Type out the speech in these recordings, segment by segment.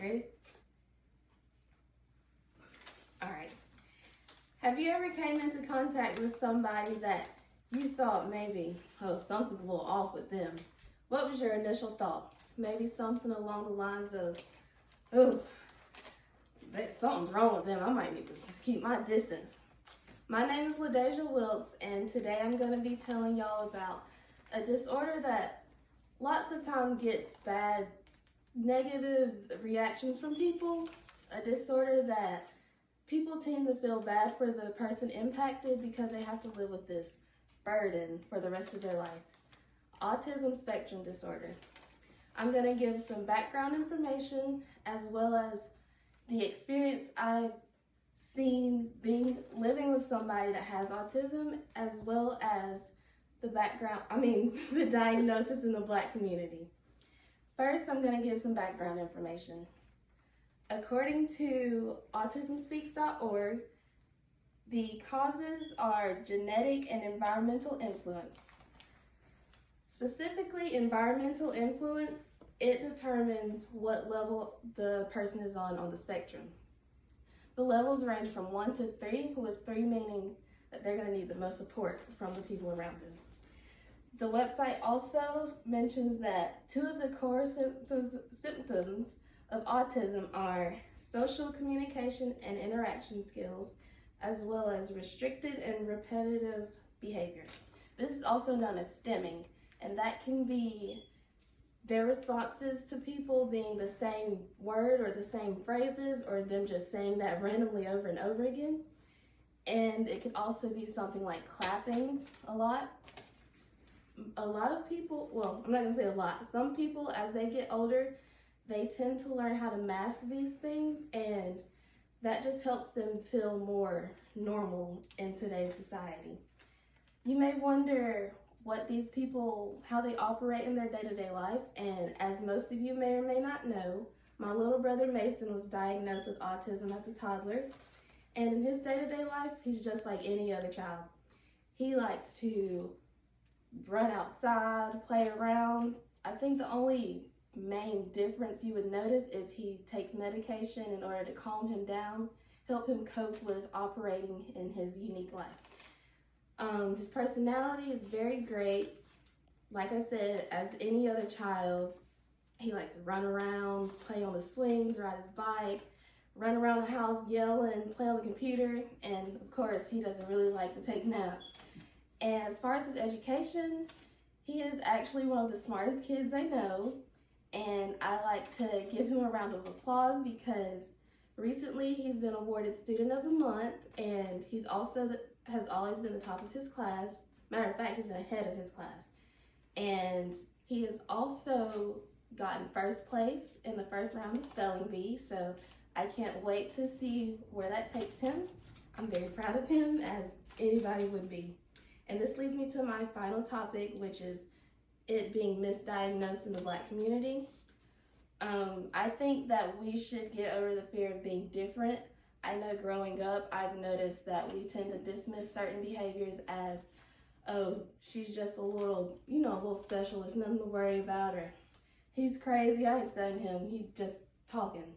Ready? All right. Have you ever came into contact with somebody that you thought maybe, oh, something's a little off with them? What was your initial thought? Maybe something along the lines of, oh, something's wrong with them. I might need to keep my distance. My name is LaDeja Wilkes, and today I'm going to be telling y'all about a disorder that lots of times gets bad, negative reactions from people. A disorder that people tend to feel bad for the person impacted because they have to live with this burden for the rest of their life. Autism spectrum disorder. I'm going to give some background information as well as the experience I've seen living with somebody that has autism, as well as the the diagnosis in the Black community. First, I'm going to give some background information. According to autismspeaks.org, the causes are genetic and environmental influence. Specifically, environmental influence, it determines what level the person is on the spectrum. The levels range from 1 to 3, with 3 meaning that they're going to need the most support from the people around them. The website also mentions that 2 of the core symptoms of autism are social communication and interaction skills, as well as restricted and repetitive behavior. This is also known as stemming, and that can be their responses to people being the same word or the same phrases, or them just saying that randomly over and over again. And it can also be something like clapping a lot. A lot of people, well, I'm not gonna say a lot, some people as they get older, they tend to learn how to mask these things, and that just helps them feel more normal in today's society. You may wonder what these people, how they operate in their day-to-day life, and as most of you may or may not know, my little brother Mason was diagnosed with autism as a toddler, and in his day-to-day life, he's just like any other child. He likes to run outside, play around. I think the only main difference you would notice is he takes medication in order to calm him down, help him cope with operating in his unique life. His personality is very great. Like I said, as any other child, he likes to run around, play on the swings, ride his bike, run around the house yelling, play on the computer, and of course, he doesn't really like to take naps. And as far as his education, he is actually one of the smartest kids I know, and I like to give him a round of applause because recently he's been awarded Student of the Month, and he's also has always been the top of his class. Matter of fact, he's been ahead of his class. And he has also gotten first place in the first round of Spelling Bee, so I can't wait to see where that takes him. I'm very proud of him, as anybody would be. And this leads me to my final topic, which is it being misdiagnosed in the Black community. I think that we should get over the fear of being different. I know growing up, I've noticed that we tend to dismiss certain behaviors as, oh, she's just a little special, it's nothing to worry about, or he's crazy, I ain't studying him, he's just talking.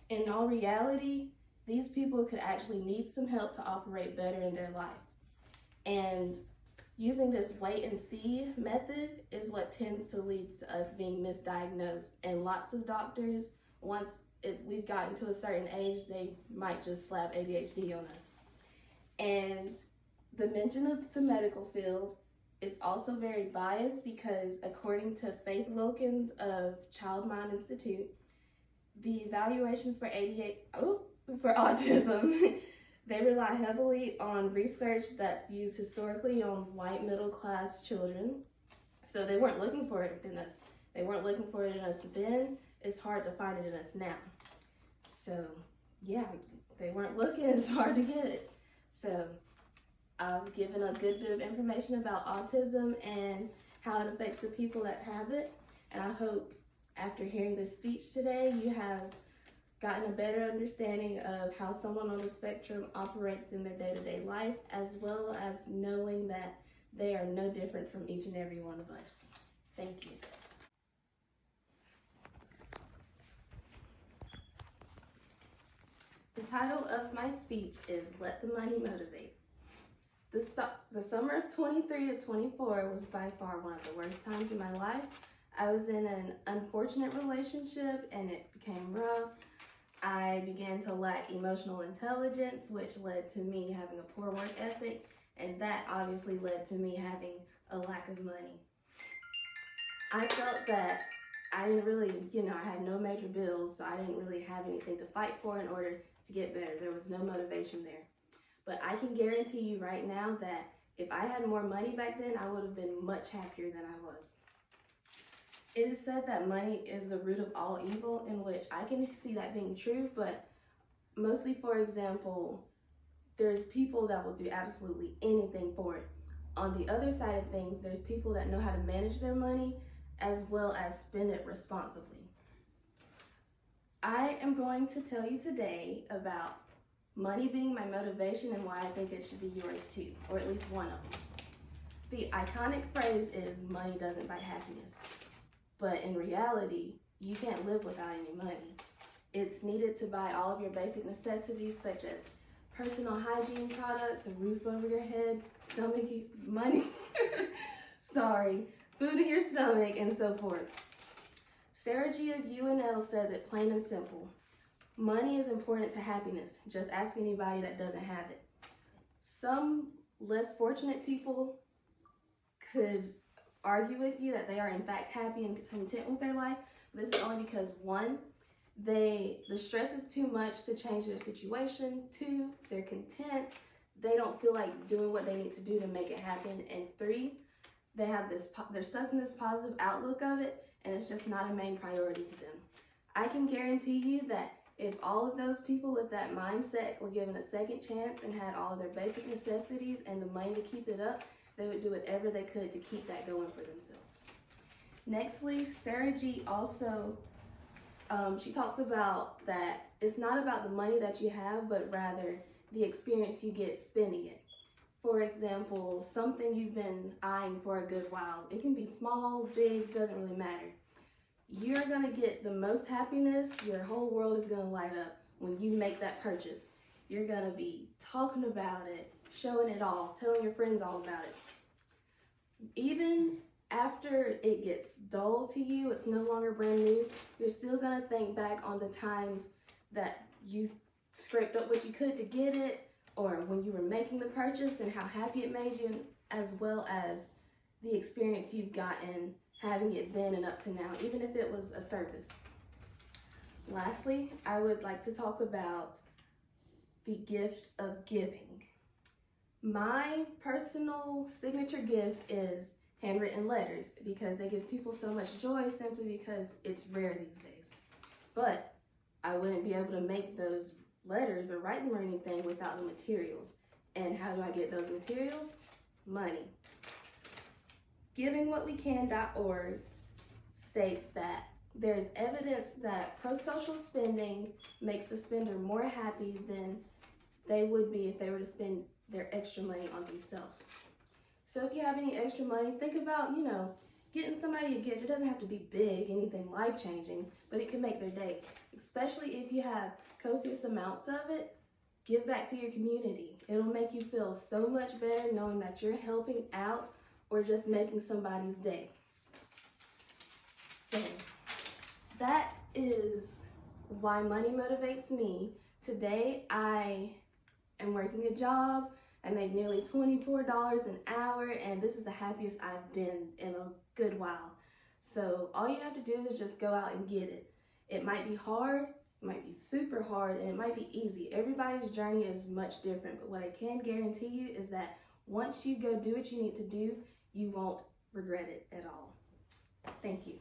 In all reality, these people could actually need some help to operate better in their life. And using this wait and see method is what tends to lead to us being misdiagnosed. And lots of doctors, once we've gotten to a certain age, they might just slap ADHD on us. And the mention of the medical field, it's also very biased because according to Faith Wilkins of Child Mind Institute, the evaluations for autism, they rely heavily on research that's used historically on white middle-class children. So they weren't looking for it in us. They weren't looking for it in us then. It's hard to find it in us now. So yeah, they weren't looking, it's hard to get it. So I've given a good bit of information about autism and how it affects the people that have it. And I hope after hearing this speech today, you have gotten a better understanding of how someone on the spectrum operates in their day-to-day life, as well as knowing that they are no different from each and every one of us. Thank you. The title of my speech is Let the Money Motivate. The summer of 23 to 24 was by far one of the worst times in my life. I was in an unfortunate relationship and it became rough. I began to lack emotional intelligence, which led to me having a poor work ethic, and that obviously led to me having a lack of money. I felt that I didn't really, I had no major bills, so I didn't really have anything to fight for in order to get better. There was no motivation there. But I can guarantee you right now that if I had more money back then, I would have been much happier than I was. It is said that money is the root of all evil, in which I can see that being true, but mostly, for example, there's people that will do absolutely anything for it. On the other side of things, there's people that know how to manage their money as well as spend it responsibly. I am going to tell you today about money being my motivation and why I think it should be yours too, or at least one of them. The iconic phrase is money doesn't buy happiness, but in reality, you can't live without any money. It's needed to buy all of your basic necessities such as personal hygiene products, a roof over your head, stomach, money, food in your stomach, and so forth. Sarah G of UNL says it plain and simple. Money is important to happiness. Just ask anybody that doesn't have it. Some less fortunate people could argue with you that they are in fact happy and content with their life. This is only because one, the stress is too much to change their situation. Two, they're content. They don't feel like doing what they need to do to make it happen. And three, they're stuck in this positive outlook of it, and it's just not a main priority to them. I can guarantee you that if all of those people with that mindset were given a second chance and had all of their basic necessities and the money to keep it up, they would do whatever they could to keep that going for themselves. Nextly, Sarah G also, she talks about that it's not about the money that you have, but rather the experience you get spending it. For example, something you've been eyeing for a good while. It can be small, big, doesn't really matter. You're gonna get the most happiness, your whole world is gonna light up when you make that purchase. You're gonna be talking about it, showing it off, telling your friends all about it. Even after it gets dull to you, it's no longer brand new, you're still gonna think back on the times that you scraped up what you could to get it, or when you were making the purchase and how happy it made you, as well as the experience you've gotten having it then and up to now, even if it was a service. Lastly, I would like to talk about the gift of giving. My personal signature gift is handwritten letters because they give people so much joy simply because it's rare these days. But I wouldn't be able to make those letters or write them or anything without the materials. And how do I get those materials? Money. GivingWhatWeCan.org states that there's evidence that pro-social spending makes the spender more happy than they would be if they were to spend their extra money on themselves. So if you have any extra money, think about, getting somebody a gift. It doesn't have to be big, anything life-changing, but it can make their day. Especially if you have copious amounts of it, give back to your community. It'll make you feel so much better knowing that you're helping out or just making somebody's day. So that is why money motivates me. Today I am working a job. I make nearly $24 an hour, and this is the happiest I've been in a good while. So all you have to do is just go out and get it. It might be hard, it might be super hard, and it might be easy. Everybody's journey is much different, but what I can guarantee you is that once you go do what you need to do, you won't regret it at all. Thank you.